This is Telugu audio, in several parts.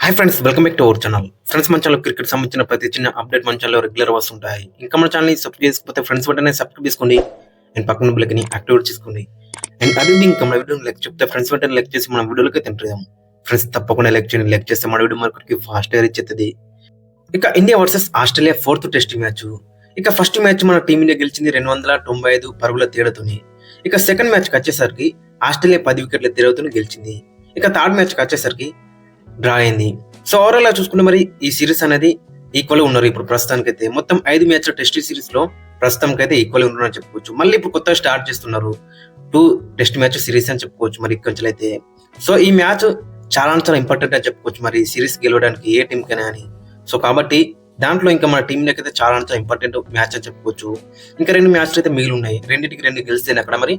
Hi friends, welcome back to our channel. Friends, మన ఛానల్ క్రికెట్ సంబంధించిన ప్రతి చిన్న అప్డేట్ మన ఛానల్లో రెగ్యులర్ వస్తుంటాయి. ఇంకా మన ఛానల్ని సబ్స్క్రైబ్ చేసుకోకపోతే ఫ్రెండ్స్ వెంటనే సబ్స్క్రైబ్ చేసుకోండి అండ్ పక్కన బెల్ని యాక్టివేట్ చేసుకోండి. అండ్ అదే ఇంకా మన వీడియోని లైక్ చెప్తే ఫ్రెండ్స్ వెంటనే లైక్ చేసి మన వీడియోలోకి తింటాం. ఫ్రెండ్స్ తప్పకుండా లైక్ చేయండి. లైక్ చేస్తే మన వీడియో మార్కెట్కి ఫాస్ట్ రీచ్ అవుతుంది. ఇక India versus Australia 4th test match. ఇక ఫస్ట్ మ్యాచ్ మన టీమిండియా గెలిచింది 295 పరుగుల తేడాతోని. ఇక సెకండ్ మ్యాచ్కి వచ్చేసరికి ఆస్ట్రేలియా 10 వికెట్ల తేడాతో గెలిచింది. ఇక థర్డ్ మ్యాచ్కి వచ్చేసరికి డ్రా అయింది. సో ఓవరాల్ గా చూసుకుంటే మరి ఈ సిరీస్ అనేది ఈక్వల్ ఉన్నారు. ఇప్పుడు ప్రస్తుతానికైతే మొత్తం 5 మ్యాచ్ల టెస్ట్ సిరీస్ లో ప్రస్తుతానికైతే ఈక్వల్ ఉన్నారని చెప్పుకోవచ్చు. మళ్ళీ ఇప్పుడు కొత్తగా స్టార్ట్ చేస్తున్నారు 2 టెస్ట్ మ్యాచ్ సిరీస్ అని చెప్పుకోవచ్చు మరి ఇక్కడ అయితే. సో ఈ మ్యాచ్ చాలా ఇంపార్టెంట్ అని చెప్పుకోవచ్చు మరి సిరీస్ గెలవడానికి ఏ టీం కైనా అని. సో కాబట్టి దాంట్లో ఇంకా మన టీం అయితే చాలా ఇంపార్టెంట్ మ్యాచ్ అని చెప్పుకోవచ్చు. ఇంకా 2 మ్యాచ్లు అయితే మిగిలి ఉన్నాయి. రెండింటికి 2 గెలిస్తేనే అక్కడ మరి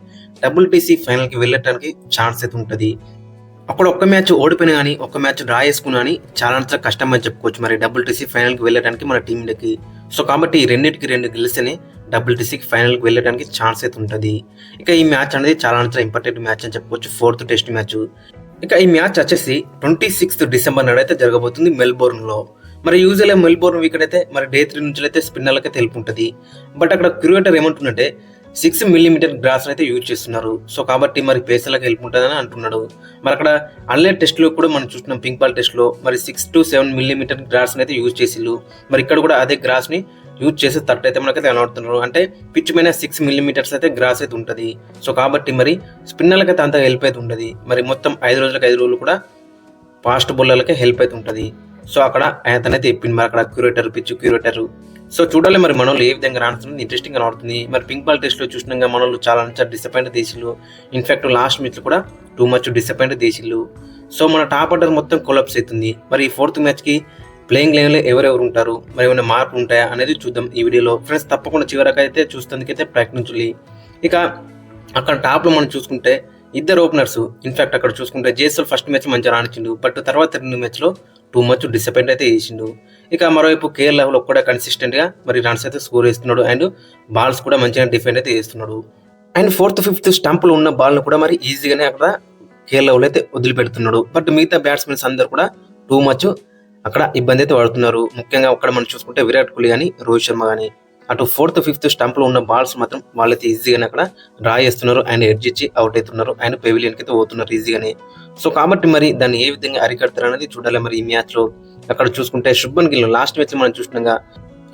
WTC ఫైనల్ కి వెళ్ళడానికి ఛాన్స్ అయితే ఉంటుంది. అక్కడ ఒక్క మ్యాచ్ ఓడిపోయినా కానీ ఒక్క మ్యాచ్ డ్రా చేసుకున్నా అని చాలా కష్టం అని చెప్పుకోవచ్చు మరి WTC ఫైనల్ కి వెళ్ళడానికి మన టీం ఇండియాకి. సో కాబట్టి ఈ రెండింటికి 2 గెలిస్తేనే WTC ఫైనల్ కి వెళ్ళడానికి ఛాన్స్ అయితే ఉంటుంది. ఇక ఈ మ్యాచ్ అనేది చాలా ఇంపార్టెంట్ మ్యాచ్ అని చెప్పుకోవచ్చు. 4th test match. ఇక ఈ మ్యాచ్ వచ్చేసి 26th డిసెంబర్ నాడు అయితే జరగబోతుంది మెల్బోర్న్ లో. మరి యూజువల్గా మెల్బోర్న్ వీకెండ్ అయితే మరి డే 3 నుంచి అయితే స్పిన్నర్లకే తెలుపుంటది. బట్ అక్కడ క్రియేటర్ ఏమంటుందంటే 6 మిల్లీమీటర్ గ్రాస్ అయితే యూజ్ చేస్తున్నారు. సో కాబట్టి మరి పేసర్లకు హెల్ప్ ఉంటుందని అంటున్నాడు. మరి అక్కడ అన్లైట్ టెస్ట్ లో కూడా మనం చూస్తున్నాం పింక్ బాల్ టెస్ట్ లో మరి 6 to 7 మిల్లీమీటర్ గ్రాస్ అయితే యూజ్ చేసిళ్ళు. మరి ఇక్కడ కూడా అదే గ్రాస్ ని యూజ్ చేసే తట్టు అయితే మనకైతే కనబడుతున్నారు. అంటే పిచ్ పైన 6 మిల్లీమీటర్స్ అయితే గ్రాస్ అయితే ఉంటుంది. సో కాబట్టి మరి స్పిన్నర్లకు అయితే అంత హెల్ప్ అయితే ఉండదు. మరి మొత్తం 5 రోజులు కూడా ఫాస్ట్ బౌలర్లకే హెల్ప్ అయితే ఉంటుంది. సో అక్కడ అతనైతే చెప్పింది మరి అక్కడ పిచ్ క్యూరేటర్. సో చూడాలి మరి మనోళ్ళు ఏ విధంగా రాణిస్తుంది, ఇంట్రెస్టింగ్ గా ఆడుతుంది. మరి పింక్ బాల్ టెస్ట్ లో చూసినాక మనోళ్ళు చాలా డిసప్పాయింట్ చేసిళ్ళు. ఇన్ఫాక్ట్ లాస్ట్ మ్యాచ్ లో కూడా టూ మచ్ డిసప్పాయింట్ చేసిళ్ళు. సో మన టాప్ ఆర్డర్ మొత్తం కొలాప్స్ అవుతుంది. మరి 4th మ్యాచ్ కి ప్లేయింగ్ లైన్ లో ఎవరెవరు ఉంటారు, మరి ఏమైనా మార్పులు ఉంటాయా అనేది చూద్దాం ఈ వీడియోలో. ఫ్రెండ్స్ తప్పకుండా చివరికి అయితే చూస్తేందుకైతే ప్రయత్నించాలి. ఇక అక్కడ టాప్ లో మనం చూసుకుంటే ఇద్దరు ఓపెనర్స్. ఇన్ఫాక్ట్ అక్కడ చూసుకుంటే జేసల్ ఫస్ట్ మ్యాచ్ మంచిగా రాణించిండు. బట్ తర్వాత 2 మ్యాచ్ లో టూ మచ్ డిసప్పాయింట్ అయితే చేసిండు. ఇక మరోవైపు కేఎల్ రాహుల్ ఒక్కడే కన్సిస్టెంట్ గా మరి రన్స్ అయితే స్కోర్ చేస్తున్నాడు అండ్ బాల్స్ కూడా మంచిగా డిఫెండ్ అయితే చేస్తున్నాడు. అండ్ 4th 5th స్టంప్ లో ఉన్న బాల్ ను కూడా మరి ఈజీగానే అక్కడ కేఎల్ రాహుల్ అయితే వదిలిపెడుతున్నాడు. బట్ మిగతా బ్యాట్స్మెన్స్ అందరు కూడా టూ మచ్ అక్కడ ఇబ్బంది అయితే పడుతున్నారు. ముఖ్యంగా అక్కడ మనం చూసుకుంటే విరాట్ కోహ్లీ కానీ రోహిత్ శర్మ కానీ అటు 4th 5th స్టంప్ లో ఉన్న బాల్స్ మాత్రం వాళ్ళైతే ఈజీగానే అక్కడ డ్రా చేస్తున్నారు అండ్ ఎడ్జ్ ఇచ్చి అవుట్ అవుతున్నారు అండ్ పెవిలియన్ కి అయితే పోతున్నారు ఈజీగానే. సో కాబట్టి మరి దాన్ని ఏ విధంగా అరికడతారు అనేది చూడాలి మరి ఈ మ్యాచ్ లో. అక్కడ చూసుకుంటే శుభ్మన్ గిల్ లాస్ట్ మ్యాచ్ మనం చూసినాగా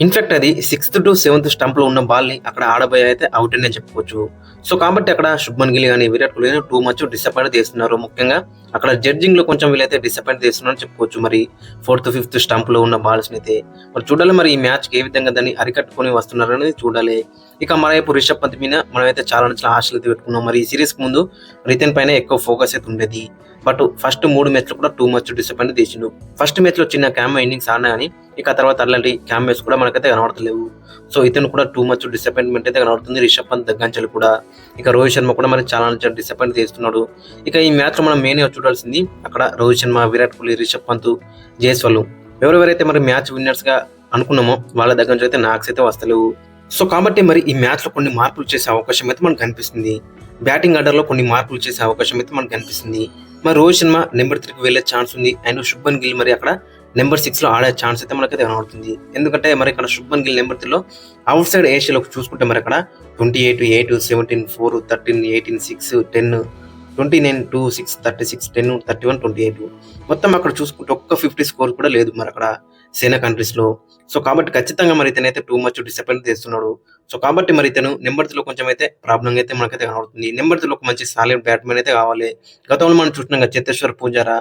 ఇన్ఫాక్ట్ అది 6th to 7th స్టంప్ లో ఉన్న బాల్ ని అక్కడ ఆడబోయే అయితే అవుట్ అని చెప్పుకోవచ్చు. సో కాబట్టి అక్కడ శుభ్మన్ గిల్ కానీ Virat Kohli too much disappoint చేస్తున్నారు. ముఖ్యంగా అక్కడ జడ్జింగ్ లో కొంచెం వీళ్ళైతే డిసప్పాయింట్ చేస్తున్నారు అని చెప్పుకోవచ్చు మరి 4th 5th స్టంప్ లో ఉన్న బాల్స్ అయితే. మరి చూడాలి మరి ఈ మ్యాచ్ కి ఏ విధంగా దాన్ని అరికట్టుకొని వస్తున్నారు అనేది చూడాలి. ఇక మరోవైపు రిషబ్ పంత్ మీద మనమైతే చాలా ఆశలు అయితే పెట్టుకున్నాం. మరి ఈ సిరీస్ ముందు రితన్ పైన ఎక్కువ ఫోకస్ అయితే ఉండేది. బట్ ఫస్ట్ 3 మ్యాచ్లు కూడా టూ మచ్ డిసప్పాయింట్ చేసిండు. ఫస్ట్ మ్యాచ్ లో చిన్న క్యామ్ ఇన్నింగ్స్ ఆడినా కానీ ఇక తర్వాత అలాంటి క్యామెస్ కూడా మనకైతే కనబడతలేవు. సో ఇతను కూడా టూ మచ్ డిసప్పాయింట్మెంట్ అయితే కనబడుతుంది రిషబ్ పంత్ దగ్గంచలు కూడా. ఇక రోహిత్ శర్మ కూడా మరి చాలా డిసప్పాయింట్ చేస్తున్నాడు. ఇక ఈ మ్యాచ్ లో మనం మెయిన్ చూడాల్సింది అక్కడ రోహిత్ శర్మ, విరాట్ కోహ్లీ, రిషబ్ పంత్, జైస్వాల్ ఎవరెవరైతే మరి మ్యాచ్ విన్నర్స్ గా అనుకున్నామో వాళ్ళ దగ్గర నుంచి అయితే నాక్స్ అయితే వస్తలేవు. సో కాబట్టి మరి ఈ మ్యాచ్ లో కొన్ని మార్పులు చేసే అవకాశం అయితే మనకు కనిపిస్తుంది. బ్యాటింగ్ ఆర్డర్ లో కొన్ని మార్పులు చేసే అవకాశం అయితే మనకు కనిపిస్తుంది. మరి రోహిత్ శర్మ నెంబర్ 3కి వెళ్లే ఛాన్స్ ఉంది అండ్ శుభ్మన్ గిల్ మరి అక్కడ నెంబర్ 6 లో ఆడే ఛాన్స్ అయితే మనకైతే కనబడుతుంది. ఎందుకంటే మరి ఇక్కడ శుభ్మన్ గిల్ నెంబర్ 3లో అవుట్ సైడ్ ఏషియాలో చూసుకుంటే మరి అక్కడ 28, 8, 17, 4, 13, 18, 6, 10, 29, 2, 6, 36, 10, 31, 28 మొత్తం అక్కడ చూసుకుంటే ఒక్క 50 స్కోర్ కూడా లేదు మరి అక్కడ సేనా కంట్రీస్ లో. సో కాబట్టి ఖచ్చితంగా మరి ఇతనైతే టూ మచ్ డిసప్పాయింట్ చేస్తున్నాడు. సో కాబట్టి మరి ఇతను నెంబర్ 3లో కొంచెం అయితే ప్రాబ్లం అయితే మనకైతే కనబడుతుంది. నెంబర్ 3లో ఒక మంచి సాలిడ్ బ్యాట్మెన్ అయితే కావాలి. గతంలో మనం చూసినాం చేతేశ్వర్ పూజారా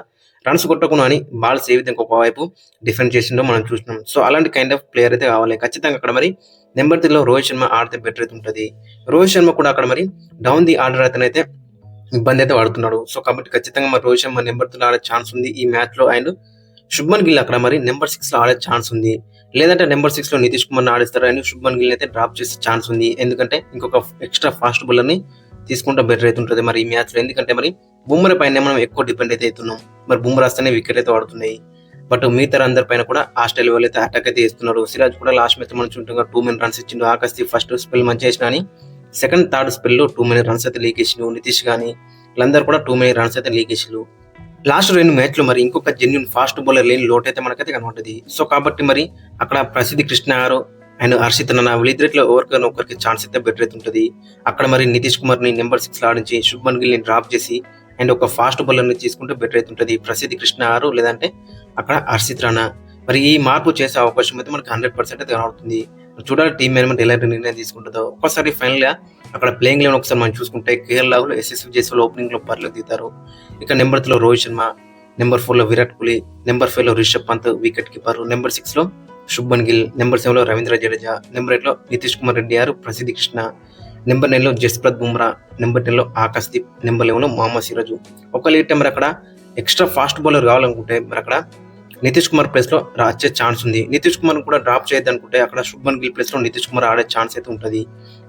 రన్స్ కొట్టకుండా అని బాల్స్ ఏ విధంగా ఒకవైపు డిఫెండ్ చేసిండో మనం చూసినాం. సో అలాంటి కైండ్ ఆఫ్ ప్లేయర్ అయితే కావాలి ఖచ్చితంగా అక్కడ మరి నెంబర్ 3లో రోహిత్ శర్మ ఆడితే బెటర్ అయితే ఉంటుంది. రోహిత్ శర్మ కూడా అక్కడ మరి డౌన్ ది ఆర్డర్ అతనైతే ఇబ్బంది అయితే పడుతున్నాడు. సో కాబట్టి ఖచ్చితంగా మరి రోహిత్ శర్మ నెంబర్ 3లో ఆడే ఛాన్స్ ఉంది ఈ మ్యాచ్ లో. అండ్ శుభ్మన్ గిల్ అక్కడ మరి నెంబర్ 6 లో ఆడే ఛాన్స్ ఉంది. లేదంటే నెంబర్ 6 లో నితీష్ కుమార్ ఆడిస్తారు అని శుభ్మన్ గిల్ అయితే డ్రాప్ చేసే ఛాన్స్ ఉంది. ఎందుకంటే ఇంకొక ఎక్స్ట్రా ఫాస్ట్ బౌలర్ ని తీసుకుంటే బెటర్ అయితే ఉంటుంది మరి ఈ మ్యాచ్ లో. ఎందుకంటే మరి బుమ్రా పైన మనం ఎక్కువ డిపెండ్ అయితే అవుతున్నాం. మరి బుమ్రా వస్తేనే వికెట్ అయితే పడుతున్నాయి. బట్ మిగతా అందరి పైన కూడా ఆస్ట్రేలియా వాళ్ళు అయితే అటాక్ అయితే చేస్తున్నారు. సిరాజ్ కూడా లాస్ట్ మ్యాచ్ మనం చూంటుగా 2 మెన్ రన్స్ ఇచ్చిండు. ఆకాశ్ ఫస్ట్ స్పెల్ మంచి చేసిన అని సెకండ్ థర్డ్ స్పెల్ లో 2 మెన్ రన్స్ అయితే లీక్ చేసిండు. నితీష్ కానీ వీళ్ళందరూ కూడా 2 మెన్ రన్స్ అయితే లీక్ చేసిండు. లాస్ట్ 2 మ్యాచ్‌లో మరి ఇంకొక జెన్యూన్ ఫాస్ట్ బౌలర్ లేని లోటైతే మనకైతే కనబడ్డది. సో, కాబట్టి మరి అక్కడ ప్రసిద్ధ్ కృష్ణ గారు అండ్ హర్షిత్ రాణా వీళ్ళిద్దరిట్లో ఎవరికైనా ఒకరికి ఛాన్స్ అయితే బెటర్ అయితే ఉంటది. అక్కడ మరి నితీష్ కుమార్‌ని నెంబర్ 6లో ఆడించి శుభ్మన్ గిల్‌ని డ్రాప్ చేసి అండ్ ఒక ఫాస్ట్ బౌలర్‌ని తీసుకుంటే బెటర్ అయితే ఉంటది. ప్రసిద్ధ్ కృష్ణ గారు లేదంటే అక్కడ హర్షిత్ రాణా. మరి ఈ మార్పు చేసే అవకాశం అయితే మనకు 100% అయితే కనబడుతుంది. చూడాలి టీమ్ మేనేజ్‌మెంట్ ఎలాంటి నిర్ణయం తీసుకుంటుందో. ఒక్కసారి ఫైనల్‌గా అక్కడ ప్లేయింగ్ 11 ఒకసారి మనం చూసుకుంటే కేఎల్ రాహుల్, యశస్వి జైస్వాల్ ఓపెనింగ్‌లో బరిలోకి దిగుతారు. ఇక నెంబర్ 3లో రోహిత్ శర్మ, నెంబర్ 4లో విరాట్ కోహ్లీ, నెంబర్ 5లో Rishabh Pant wicket keeper, number 6లో శుభ్మన్ గిల్, నెంబర్ 7లో రవీంద్ర జడేజా, నెంబర్ 8లో నితీష్ కుమార్ రెడ్డి గారు, ప్రసిద్ధ్ కృష్ణ, నెంబర్ 9లో జస్ప్రీత్ బుమ్రా, నెంబర్ 10లో ఆకాశ్దీప్, నెంబర్ 11లో మొహమ్మద్ సిరాజ్. ఒకవేళ ఇట్లా మరి అక్కడ ఎక్స్ట్రా ఫాస్ట్ బౌలర్ కావాలనుకుంటే మరి అక్కడ నితీష్ కుమార్ ప్లేస్ లో వచ్చే ఛాన్స్ ఉంది. నితీష్ కుమార్ కూడా డ్రాప్ చేయొద్దనుకుంటే అక్కడ శుభ్మన్ గిల్ ప్లేస్ లో నితీష్ కుమార్ ఆడే ఛాన్స్ అయితే ఉంటుంది.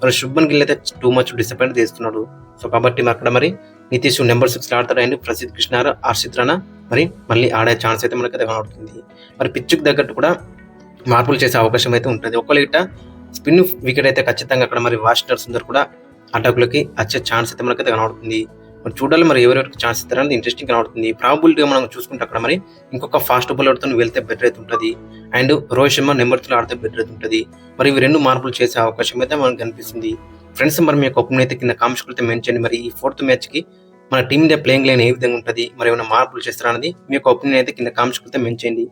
మరి శుభ్మన్ గిల్ అయితే టూ మచ్ డిసప్పాయింట్ చేస్తున్నాడు. సో కాబట్టి అక్కడ మరి నితీష్ నెంబర్ 6 ఆడతాడు అండ్ ప్రసిద్ధ్ కృష్ణ, హర్షిత్ రాణా మరి మళ్ళీ ఆడే ఛాన్స్ అయితే మనకైతే కనబడుతుంది. మరి పిచ్చుకు తగ్గట్టు కూడా మార్పులు చేసే అవకాశం అయితే ఉంటుంది. ఒకవేళ ఇట్లా స్పిన్ వికెట్ అయితే ఖచ్చితంగా అక్కడ మరి వాషింగ్టన్ సుందర్ కూడా అటాకులకి వచ్చే ఛాన్స్ అయితే మనకైతే కనబడుతుంది. మరి చూడాలి మరి ఎవరెవరికి ఛాన్స్ ఇస్తారనేది ఇంట్రెస్టింగ్ కనబడుతుంది. ప్రాబబిలిటీగా మనం చూసుకుంటే అక్కడ మరి ఇంకొక ఫాస్ట్ బౌలర్తో వెళ్తే బెటర్ అయితే ఉంటుంది అండ్ రోహిత్ శర్మ నెంబర్ 3 ఆడితే బెటర్ అయితే ఉంటుంది. మరి ఇవి 2 మార్పులు చేసే అవకాశం అయితే మనకు కనిపిస్తుంది. ఫ్రెండ్స్ మరి మీ యొక్క ఒపీనియన్ అయితే కింద కామెంట్స్ అయితే మెన్షన్ చేయండి. మరి ఈ 4th మ్యాచ్కి మన టీమ్ ఇండియా ప్లేయింగ్ లైన్ ఏ విధంగా ఉంటుంది, మరి ఏమైనా మార్పులు చేస్తారా అనేది మీ యొక్క ఒపీనియన్ అయితే కింద కామెంట్స్ అయితే మెన్షన్ చేయండి.